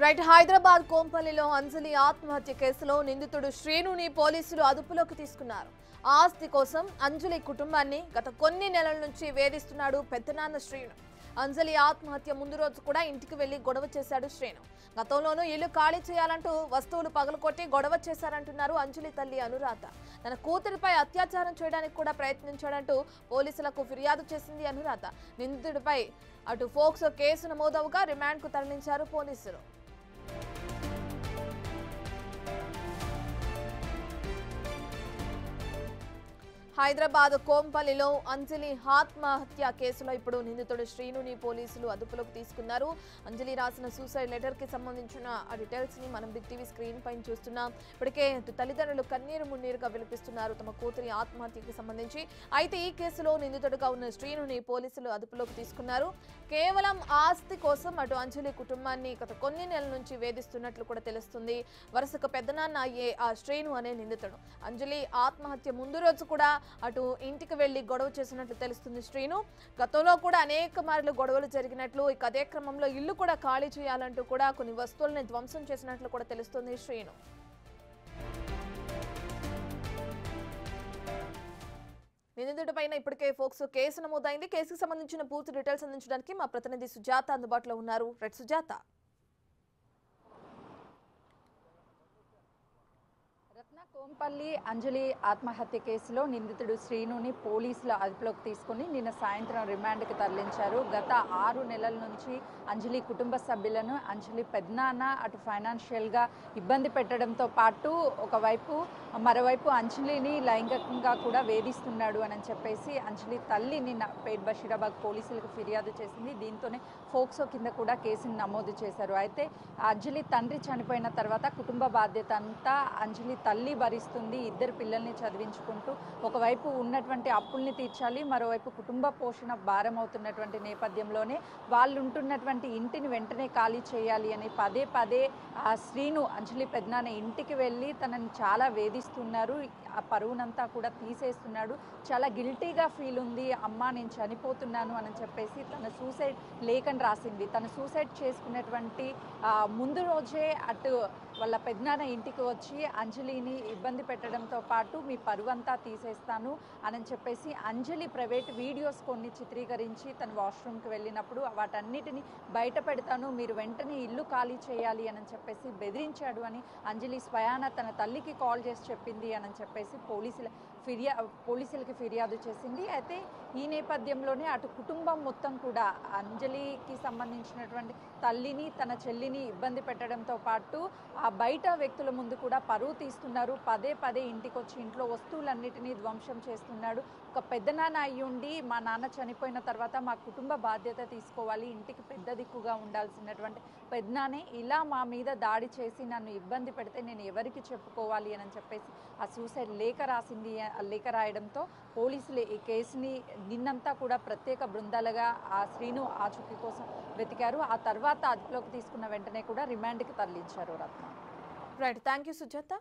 Right Hyderabad కోంపల్లిలో అంజలి ఆత్మహత్య కేసులో నిందితుడు శ్రీనుని పోలీసులు అదుపులోకి తీసుకున్నారు. ఆస్తి కోసం అంజలి కుటుంబాన్ని గత కొన్ని నెలల నుంచి వేధిస్తున్నాడు పెద్దనాన్న శ్రీను. అంజలి ఆత్మహత్య ముందు రోజు కూడా ఇంటికి వెళ్లి గొడవ చేశాడు శ్రీను. గతంలోనూ ఇల్లు ఖాళీ చేయాలంటూ వస్తువులు పగలకొట్టి గొడవ చేశారంటున్నారు అంజలి తల్లి అనురాధ. తన కూతురిపై అత్యాచారం చేయడానికి కూడా ప్రయత్నించాడంటూ పోలీసులకు ఫిర్యాదు చేసింది అనురాధ. నిందితుడిపై అటు ఫోక్సో కేసు నమోదవగా రిమాండ్కు తరలించారు పోలీసులు. హైదరాబాద్ కోంపల్లిలో అంజలి ఆత్మహత్య కేసులో ఇప్పుడు నిందితుడు శ్రీనుని పోలీసులు అదుపులోకి తీసుకున్నారు. అంజలి రాసిన సూసైడ్ లెటర్ కి సంబంధించిన డీటెయిల్స్ ని మనం బిగ్ టీవీ స్క్రీన్ పైన చూస్తున్నాం. ఇప్పటికే తల్లిదండ్రులు కన్నీరు మున్నీరుగా విలపిస్తున్నారు తమ కూతురి ఆత్మహత్యకి సంబంధించి. అయితే ఈ కేసులో నిందితుడిగా ఉన్న శ్రీనుని పోలీసులు అదుపులోకి తీసుకున్నారు. కేవలం ఆస్తి కోసం అటు అంజలి కుటుంబాన్ని గత కొన్ని నెలల నుంచి వేధిస్తున్నట్లు కూడా తెలుస్తుంది. వరుసకు పెద్దనాన్న అయ్యే ఆ శ్రీను అనే నిందితుడు. అంజలి ఆత్మహత్య ముందు రోజు కూడా అటు ఇంటికి వెళ్లి గొడవ చేసినట్లు తెలుస్తుంది శ్రీను. గతంలో కూడా అనేక మార్లు గొడవలు జరిగినట్లు, ఇక అదే క్రమంలో ఇల్లు కూడా ఖాళీ చేయాలంటూ కూడా కొన్ని వస్తువుల్ని ధ్వంసం చేసినట్లు కూడా తెలుస్తుంది శ్రీను. నిందితుడి పైన ఇప్పటికే ఫోక్సో కేసు నమోదైంది. కేసుకు సంబంధించిన పూర్తి డీటెయిల్స్ అందించడానికి మా ప్రతినిధి సుజాత అందుబాటులో ఉన్నారు. రెడ్ సుజాత. కోంపల్లి అంజలి ఆత్మహత్య కేసులో నిందితుడు శ్రీనుని పోలీసులు అదుపులోకి తీసుకుని నిన్న సాయంత్రం రిమాండ్కి తరలించారు. గత 6 నెలల నుంచి అంజలి కుటుంబ సభ్యులను అంజలి పెద్దనాన్న అటు ఫైనాన్షియల్గా ఇబ్బంది పెట్టడంతో పాటు మరోవైపు అంజలిని లైంగికంగా కూడా వేధిస్తున్నాడు అని చెప్పేసి అంజలి తల్లి నిన్న పేట్ బషీరాబాద్ పోలీసులకు ఫిర్యాదు చేసింది. దీంతోనే ఫోక్సో కింద కూడా కేసును నమోదు చేశారు. అయితే అంజలి తండ్రి చనిపోయిన తర్వాత కుటుంబ బాధ్యత అంతా అంజలి తల్లి భరిస్తుంది. 2 పిల్లల్ని చదివించుకుంటూ ఒకవైపు ఉన్నటువంటి అప్పుల్ని తీర్చాలి, మరోవైపు కుటుంబ పోషణ భారం అవుతున్నటువంటి నేపథ్యంలోనే వాళ్ళు ఉంటున్నటువంటి ఇంటిని వెంటనే ఖాళీ చేయాలి అని పదే పదే శ్రీను అంజలి పెద్దనాన్న ఇంటికి వెళ్ళి తనని చాలా వేధిస్తున్నారు. ఆ పరువునంతా కూడా తీసేస్తున్నాడు. చాలా గిల్టీగా ఫీల్ ఉంది. అమ్మ నేను చనిపోతున్నాను అని చెప్పేసి తన సూసైడ్ లేఖను రాసింది. తను సూసైడ్ చేసుకున్నటువంటి ముందు రోజే అటు వాళ్ళ పెద్దనాన్న ఇంటికి వచ్చి అంజలిని ఇబ్బంది పెట్టడంతో పాటు మీ పరువంతా తీసేస్తాను అని చెప్పేసి అంజలి ప్రైవేట్ వీడియోస్ కొన్ని చిత్రీకరించి తన వాష్రూమ్కి వెళ్ళినప్పుడు వాటన్నిటిని బయట పెడతాను, మీరు వెంటనే ఇల్లు ఖాళీ చేయాలి అని చెప్పేసి బెదిరించాడు అని అంజలి స్వయాన తన తల్లికి కాల్ చేసి చెప్పింది అని చెప్పేసి పోలీసులకి ఫిర్యాదు చేసింది. అయితే ఈ నేపథ్యంలోనే అటు కుటుంబం మొత్తం కూడా అంజలికి సంబంధించినటువంటి తల్లిని తన చెల్లిని ఇబ్బంది పెట్టడంతో పాటు ఆ బయట వ్యక్తుల ముందు కూడా పరువు తీస్తున్నారు. పదే పదే ఇంటికి వచ్చి ఇంట్లో వస్తువులన్నిటినీ ధ్వంసం చేస్తున్నాడు. ఒక పెద్దనాన్న అయ్యుండి మా నాన్న చనిపోయిన తర్వాత మా కుటుంబ బాధ్యత తీసుకోవాలి, ఇంటికి పెద్ద దిక్కుగా ఉండాల్సినటువంటి పెద్దనాన్నే ఇలా మా మీద దాడి చేసి నన్ను ఇబ్బంది పెడితే నేను ఎవరికి చెప్పుకోవాలి అని చెప్పేసి ఆ సూసైడ్ లేఖ రాసింది. లేఖ రాయడంతో పోలీసులు ఈ కేసుని నిన్నంతా కూడా ప్రత్యేక బృందాలుగా ఆ శ్రీను ఆచూకీ కోసం వెతికారు. ఆ తర్వాత అదుపులోకి తీసుకున్న వెంటనే కూడా రిమాండ్కి తరలించారు. Ratna. Right, thank you Sujatha.